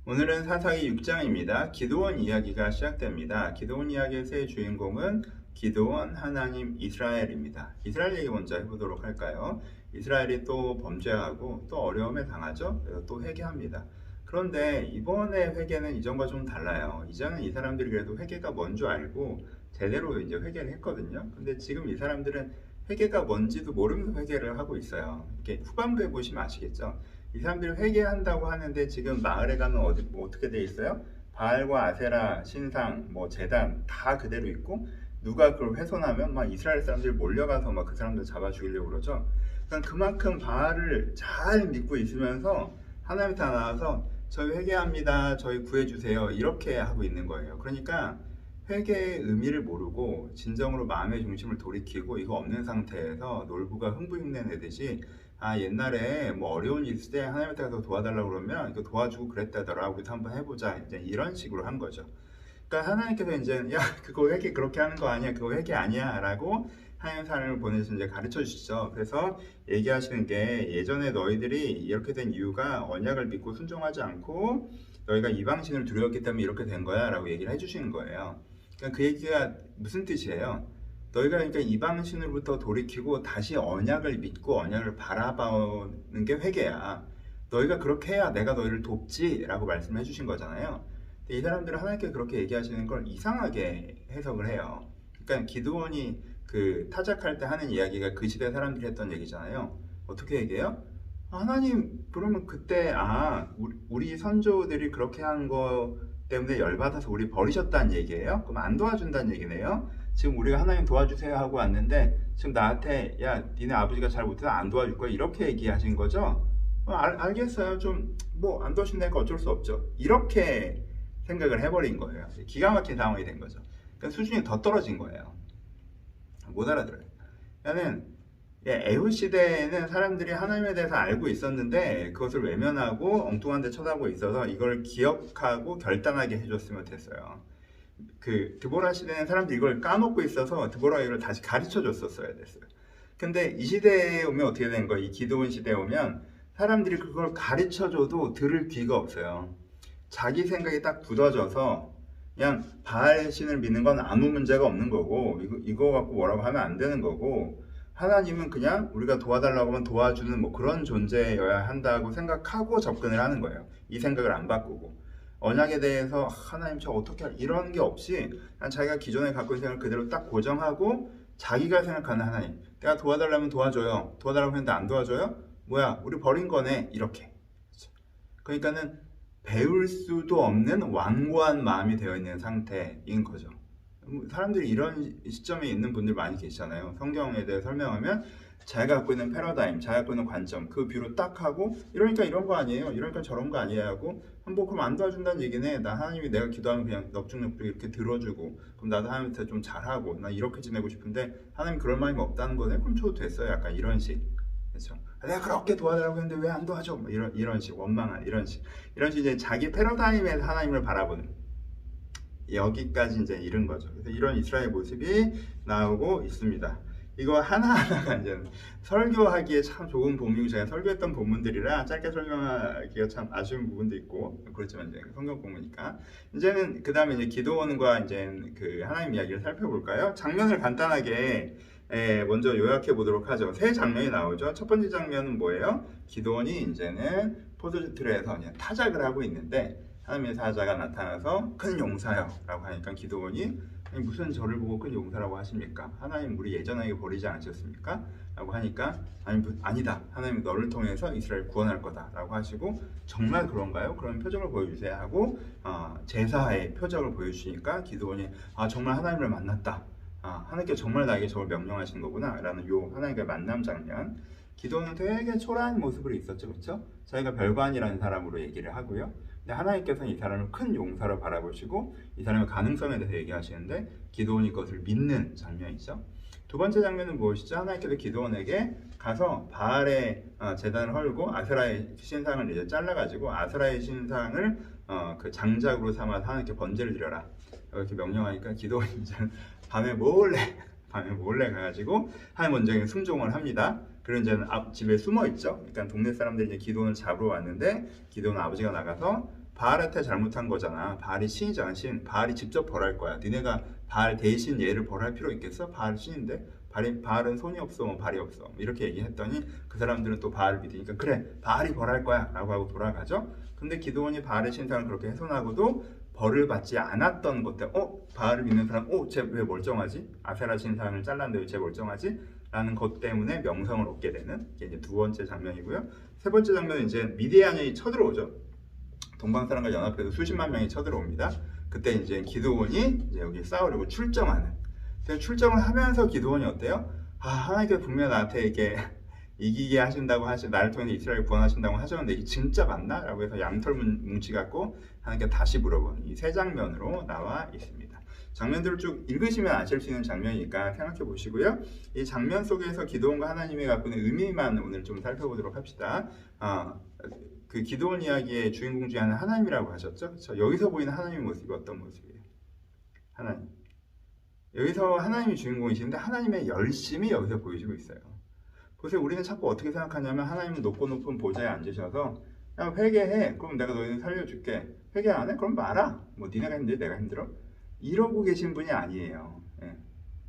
오늘은 사사기 6장입니다. 기드온 이야기가 시작됩니다. 기드온 이야기의 새 주인공은 기드온, 하나님, 이스라엘입니다. 이스라엘 얘기 먼저 해보도록 할까요? 이스라엘이 또 범죄하고 또 어려움에 당하죠. 그래서 또 회개합니다. 그런데 이번에 회개는 이전과 좀 달라요. 이전은 이 사람들이 그래도 회개가 뭔 줄 알고 제대로 이제 회개를 했거든요. 근데 지금 이 사람들은 회개가 뭔지도 모르면서 회개를 하고 있어요. 이렇게 후반부에 보시면 아시겠죠? 이 사람들이 회개한다고 하는데 지금 마을에 가면 뭐 어떻게 돼 있어요? 바알과 아세라 신상, 뭐 제단 다 그대로 있고 누가 그걸 훼손하면 막 이스라엘 사람들이 몰려가서 막 그 사람들 잡아 죽이려고 그러죠. 그러니까 그만큼 바알을 잘 믿고 있으면서 하나님한테 나와서 저희 회개합니다, 저희 구해주세요 이렇게 하고 있는 거예요. 그러니까 회개의 의미를 모르고 진정으로 마음의 중심을 돌이키고 이거 없는 상태에서 놀부가 흥부흉내내듯이 옛날에 뭐 어려운 일 있을 때 하나님한테 가서 도와달라고 그러면 이거 도와주고 그랬다더라, 우리도 한번 해보자, 이제 이런 식으로 한 거죠. 그러니까 하나님께서 이제 야 그거 회개 그렇게 하는 거 아니야, 그거 회개 아니야 라고 하나님 사람을 보내서 이제 가르쳐 주시죠. 그래서 얘기하시는 게 예전에 너희들이 이렇게 된 이유가 언약을 믿고 순종하지 않고 너희가 이방신을 두려웠기 때문에 이렇게 된 거야 라고 얘기를 해주시는 거예요. 그러니까 그 얘기가 무슨 뜻이에요? 너희가 그러니까 이방신으로부터 돌이키고 다시 언약을 믿고 언약을 바라보는 게 회개야. 너희가 그렇게 해야 내가 너희를 돕지 라고 말씀해 주신 거잖아요. 근데 이 사람들은 하나님께 그렇게 얘기하시는 걸 이상하게 해석을 해요. 그러니까 기드온이 그 타작할 때 하는 이야기가 그 시대 사람들이 했던 얘기잖아요. 어떻게 얘기해요? 하나님, 그러면 그때 우리 선조들이 그렇게 한 거 때문에 열받아서 우리 버리셨다는 얘기예요? 그럼 안 도와준다는 얘기네요? 지금 우리가 하나님 도와주세요 하고 왔는데 지금 나한테 야 니네 아버지가 잘 못해서 안 도와줄 거야 이렇게 얘기하신 거죠? 알겠어요. 좀 뭐 안 도와준다니까 어쩔 수 없죠. 이렇게 생각을 해버린 거예요. 기가 막힌 상황이 된 거죠. 그러니까 수준이 더 떨어진 거예요. 못 알아들어요. 그러니까는 에훗 시대에는 사람들이 하나님에 대해서 알고 있었는데 그것을 외면하고 엉뚱한 데 쳐다보고 있어서 이걸 기억하고 결단하게 해줬으면 됐어요. 그 드보라 시대는 사람들이 이걸 까먹고 있어서 드보라가 이걸 다시 가르쳐 줬었어야 됐어요. 근데 이 시대에 오면 어떻게 된 거예요? 이 기드온 시대에 오면 사람들이 그걸 가르쳐 줘도 들을 귀가 없어요. 자기 생각이 딱 굳어져서 그냥 바알 신을 믿는 건 아무 문제가 없는 거고 이거 갖고 뭐라고 하면 안 되는 거고 하나님은 그냥 우리가 도와달라고 하면 도와주는 뭐 그런 존재여야 한다고 생각하고 접근을 하는 거예요. 이 생각을 안 바꾸고 언약에 대해서 하나님 저 어떻게 이런 게 없이 그냥 자기가 기존에 갖고 있는 생각을 그대로 딱 고정하고 자기가 생각하는 하나님, 내가 도와달라면 도와줘요, 도와달라고 했는데 안 도와줘요? 뭐야 우리 버린 거네, 이렇게. 그러니까는 배울 수도 없는 완고한 마음이 되어 있는 상태인 거죠. 사람들이 이런 시점에 있는 분들 많이 계시잖아요. 성경에 대해 설명하면 자기가 갖고 있는 패러다임, 자기가 갖고 있는 관점 그 뷰로 딱 하고 이러니까 이런 거 아니에요, 이러니까 저런 거 아니에요 하고 한번 그럼 안 도와준다는 얘기네. 나 하나님이 내가 기도하면 그냥 넙죽넙죽 이렇게 들어주고 그럼 나도 하나님한테 좀 잘하고 나 이렇게 지내고 싶은데 하나님 그럴 마음이 없다는 거네. 그럼 저도 됐어요. 약간 이런 식. 그렇죠? 내가 그렇게 도와달라고 했는데 왜 안 도와줘? 뭐 이런 식, 원망한 이런 식 이제 자기 패러다임에서 하나님을 바라보는 여기까지 이제 이른 거죠. 그래서 이런 이스라엘 모습이 나오고 있습니다. 이거 하나하나가 이제 설교하기에 참 좋은 본문이고 제가 설교했던 본문들이라 짧게 설명하기가 참 아쉬운 부분도 있고 그렇지만 이제 성경 본문이니까 이제는 그 다음에 이제 기도원과 이제 그 하나님 이야기를 살펴볼까요? 장면을 간단하게 먼저 요약해 보도록 하죠. 세 장면이 나오죠. 첫 번째 장면은 뭐예요? 기도원이 이제는 포도주틀에서 그냥 타작을 하고 있는데 하나님의 사자가 나타나서 큰 용사여 라고 하니까 기도원이 무슨 저를 보고 큰 용사라고 하십니까? 하나님 우리 예전에 버리지 않으셨습니까? 라고 하니까 아니다, 하나님 너를 통해서 이스라엘 구원할 거다 라고 하시고 정말 그런가요? 그런 표정을 보여주세요 하고 제사의 표정을 보여주시니까 기도원이 정말 하나님을 만났다, 하나님께 정말 나에게 저걸 명령하신 거구나 라는 요 하나님과의 만남 장면. 기도는 되게 초라한 모습으로 있었죠. 그렇죠? 자기가 별거 아니라는 사람으로 얘기를 하고요. 근데 하나님께서는 이 사람을 큰 용사로 바라보시고 이 사람의 가능성에 대해서 얘기하시는데 기도원이 그것을 믿는 장면이죠. 두 번째 장면은 무엇이죠? 하나님께서 기도원에게 가서 바알의 제단을 헐고 아세라의 신상을 이제 잘라가지고 아세라의 신상을 그 장작으로 삼아서 하나님께 번제를 드려라 이렇게 명령하니까 기도원이 이제 밤에 몰래 가가지고 하나님 원정에 순종을 합니다. 그리고 이제 집에 숨어 있죠. 그러니까 동네 사람들이 이제 기도원을 잡으러 왔는데 기도원 아버지가 나가서 바알한테 잘못한 거잖아. 바알이 신이잖아, 신. 바알이 직접 벌할 거야. 니네가 바알 대신 얘를 벌할 필요 있겠어? 바알 신인데? 바알은 손이 없어, 뭐 발이 없어. 이렇게 얘기했더니 그 사람들은 또 바알을 믿으니까 그래, 바알이 벌할 거야 라고 하고 돌아가죠. 근데 기드온이 바알의 신상을 그렇게 훼손하고도 벌을 받지 않았던 것 때문에 바알을 믿는 사람, 쟤 왜 멀쩡하지? 아세라 신상을 잘랐는데 왜 쟤 멀쩡하지? 라는 것 때문에 명성을 얻게 되는 게 이제 두 번째 장면이고요. 세 번째 장면은 이제 미디안이 쳐들어오죠. 동방사람과 연합해서 수십만 명이 쳐들어옵니다. 그때 이제 기드온이 이제 여기 싸우려고 출정하는. 출정을 하면서 기드온이 어때요? 하나님께서 분명 나한테 이게 이기게 하신다고 나를 통해서 이스라엘 구원하신다고 하셨는데 이게 진짜 맞나? 라고 해서 양털 뭉치 갖고 하나님께 다시 물어보는 이 세 장면으로 나와 있습니다. 장면들을 쭉 읽으시면 아실 수 있는 장면이니까 생각해 보시고요. 이 장면 속에서 기드온과 하나님이 갖고 있는 의미만 오늘 좀 살펴보도록 합시다. 그 기드온 이야기의 주인공 중에 하나는 하나님이라고 하셨죠? 여기서 보이는 하나님의 모습이 어떤 모습이에요? 하나님. 여기서 하나님이 주인공이신데 하나님의 열심이 여기서 보여지고 있어요. 보세요. 우리는 자꾸 어떻게 생각하냐면 하나님은 높고 높은 보좌에 앉으셔서 야, 회개해. 그럼 내가 너희를 살려줄게. 회개 안 해? 그럼 말아. 뭐 니네가 힘들어? 내가 힘들어? 이러고 계신 분이 아니에요. 예.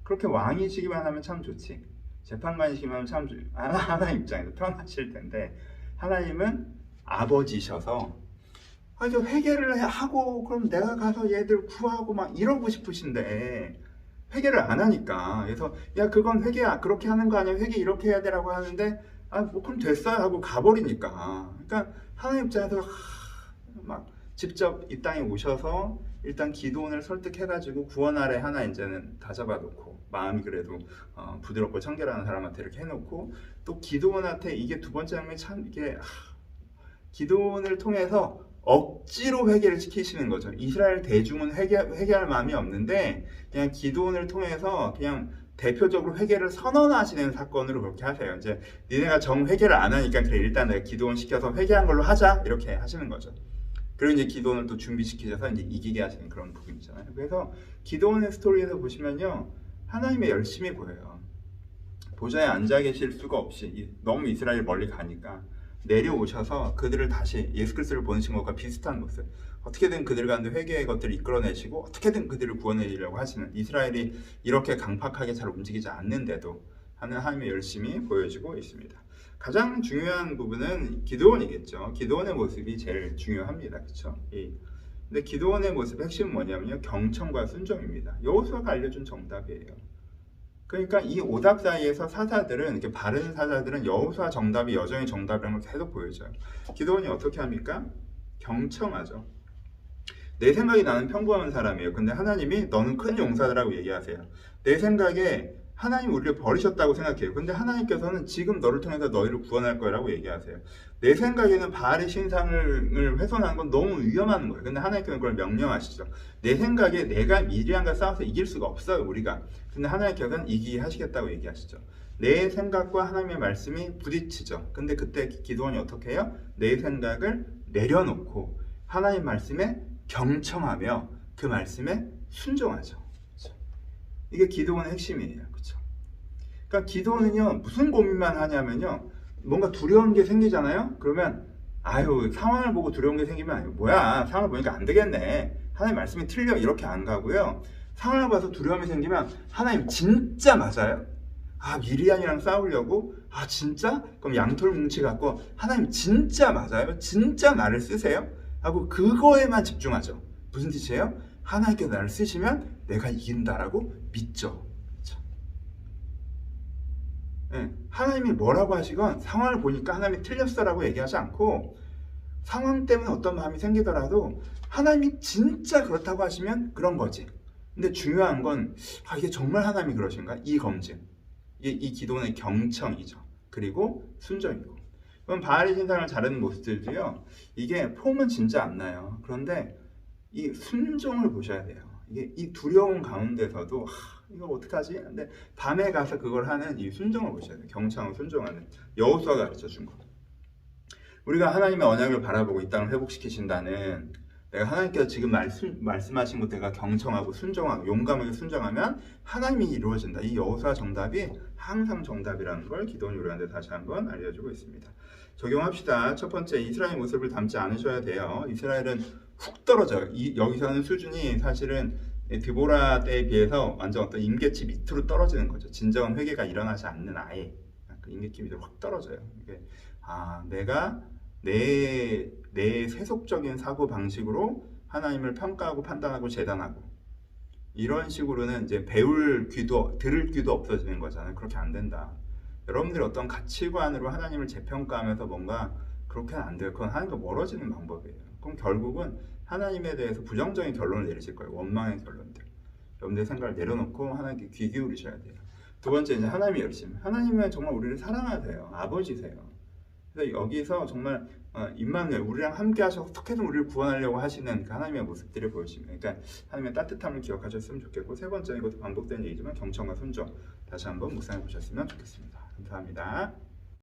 그렇게 왕이시기만 하면 참 좋지. 재판관이시기만 하면 참 좋지. 하나님 입장에서 편하실 텐데 하나님은 아버지셔서 저 회개를 하고 그럼 내가 가서 얘들 구하고 막 이러고 싶으신데 회개를 안 하니까. 그래서 야 그건 회개야. 그렇게 하는 거 아니야. 회개 이렇게 해야 되라고 하는데 뭐 그럼 됐어요 하고 가버리니까. 그러니까 하나님 입장에서 막 직접 이 땅에 오셔서 일단 기드온을 설득해가지고 구원 아래 하나 이제는 다 잡아놓고 마음이 그래도 부드럽고 청결한 사람한테 이렇게 해놓고 또 기드온한테 이게 두 번째 장면이 참 이게 기드온을 통해서 억지로 회개를 시키시는 거죠. 이스라엘 대중은 회개할 마음이 없는데 그냥 기드온을 통해서 그냥 대표적으로 회개를 선언하시는 사건으로 그렇게 하세요. 이제 니네가 정 회개를 안 하니까 그래 일단 내가 기드온 시켜서 회개한 걸로 하자 이렇게 하시는 거죠. 그리고 이제 기드온을 또 준비시키셔서 이제 이기게 하시는 그런 부분이잖아요. 그래서 기드온의 스토리에서 보시면요, 하나님의 열심이 보여요. 보좌에 앉아 계실 수가 없이 너무 이스라엘 멀리 가니까 내려오셔서 그들을 다시 예수 그리스도를 보내신 것과 비슷한 모습, 어떻게든 그들 가운데 회개의 것들을 이끌어내시고 어떻게든 그들을 구원해내려고 하시는, 이스라엘이 이렇게 강팍하게 잘 움직이지 않는데도 하는 하나님의 열심이 보여지고 있습니다. 가장 중요한 부분은 기드온이겠죠. 기드온의 모습이 제일 중요합니다. 그렇죠? 근데 기드온의 모습의 핵심은 뭐냐면요, 경청과 순종입니다. 여호수아가 알려준 정답이에요. 그러니까 이 오답 사이에서 사자들은, 이렇게 바른 사자들은 여호수아 정답이 여전히 정답이라는 걸 계속 보여줘요. 기드온이 어떻게 합니까? 경청하죠. 내 생각이 나는 평범한 사람이에요. 근데 하나님이 너는 큰 용사라고 얘기하세요. 내 생각에 하나님 우리를 버리셨다고 생각해요. 근데 하나님께서는 지금 너를 통해서 너희를 구원할 거라고 얘기하세요. 내 생각에는 바알의 신상을 훼손하는 건 너무 위험한 거예요. 근데 하나님께서는 그걸 명령하시죠. 내 생각에 내가 미디안과 싸워서 이길 수가 없어요, 우리가. 근데 하나님께서는 이기게 하시겠다고 얘기하시죠. 내 생각과 하나님의 말씀이 부딪히죠. 근데 그때 기드온이 어떻게 해요? 내 생각을 내려놓고 하나님 말씀에 경청하며 그 말씀에 순종하죠. 이게 기드온의 핵심이에요. 그렇죠? 그러니까 기드온은요, 무슨 고민만 하냐면요, 뭔가 두려운 게 생기잖아요. 그러면 상황을 보고 두려운 게 생기면 뭐야, 상황을 보니까 안 되겠네, 하나님 말씀이 틀려, 이렇게 안 가고요. 상황을 봐서 두려움이 생기면 하나님 진짜 맞아요? 미리안이랑 싸우려고? 진짜? 그럼 양털 뭉치 갖고 하나님 진짜 맞아요? 진짜 나를 쓰세요? 하고 그거에만 집중하죠. 무슨 뜻이에요? 하나님께서 나를 쓰시면 내가 이긴다라고 믿죠. 그렇죠? 네, 하나님이 뭐라고 하시건 상황을 보니까 하나님이 틀렸어라고 얘기하지 않고, 상황 때문에 어떤 마음이 생기더라도 하나님이 진짜 그렇다고 하시면 그런 거지. 근데 중요한 건 이게 정말 하나님이 그러신가? 이 검증. 이 기도의 경청이죠. 그리고 순종이고. 그럼 바알의 신상을 자르는 모습들도요, 이게 폼은 진짜 안 나요. 그런데 이 순종을 보셔야 돼요. 이게 이 두려움 가운데서도 이거 어떡하지? 근데 밤에 가서 그걸 하는 이 순종을 보셔야 돼요. 경청하고 순종하는, 여호수아가 가르쳐 준 거. 우리가 하나님의 언약을 바라보고 이 땅을 회복시키신다는, 내가 하나님께서 지금 말씀하신 것 내가 경청하고 순종하고 용감하게 순종하면 하나님이 이루어진다. 이 여호수아 정답이 항상 정답이라는 걸 기도원 요리한테 다시 한번 알려주고 있습니다. 적용합시다. 첫 번째, 이스라엘 모습을 닮지 않으셔야 돼요. 이스라엘은 훅 떨어져요. 여기서는 수준이 사실은 드보라 때에 비해서 완전 어떤 임계치 밑으로 떨어지는 거죠. 진정한 회개가 일어나지 않는 아예 그 임계치 밑으로 확 떨어져요. 이게 내가 내 세속적인 사고 방식으로 하나님을 평가하고 판단하고 재단하고 이런 식으로는 이제 들을 귀도 없어지는 거잖아요. 그렇게 안 된다. 여러분들이 어떤 가치관으로 하나님을 재평가하면서 뭔가 그렇게는 안 돼요. 그건 하나님과 멀어지는 방법이에요. 그럼 결국은 하나님에 대해서 부정적인 결론을 내리실 거예요. 원망의 결론들. 여러분들의 생각을 내려놓고 하나님께 귀 기울이셔야 돼요. 두 번째, 이제 하나님의 열심. 하나님은 정말 우리를 사랑하세요. 아버지세요. 그래서 여기서 정말 임마누엘, 우리랑 함께 하셔서 어떻게든 우리를 구원하려고 하시는 그 하나님의 모습들을 보여주시면, 그러니까 하나님의 따뜻함을 기억하셨으면 좋겠고, 세 번째, 이것도 반복되는 얘기지만 경청과 순종 다시 한번 묵상해 보셨으면 좋겠습니다. 감사합니다.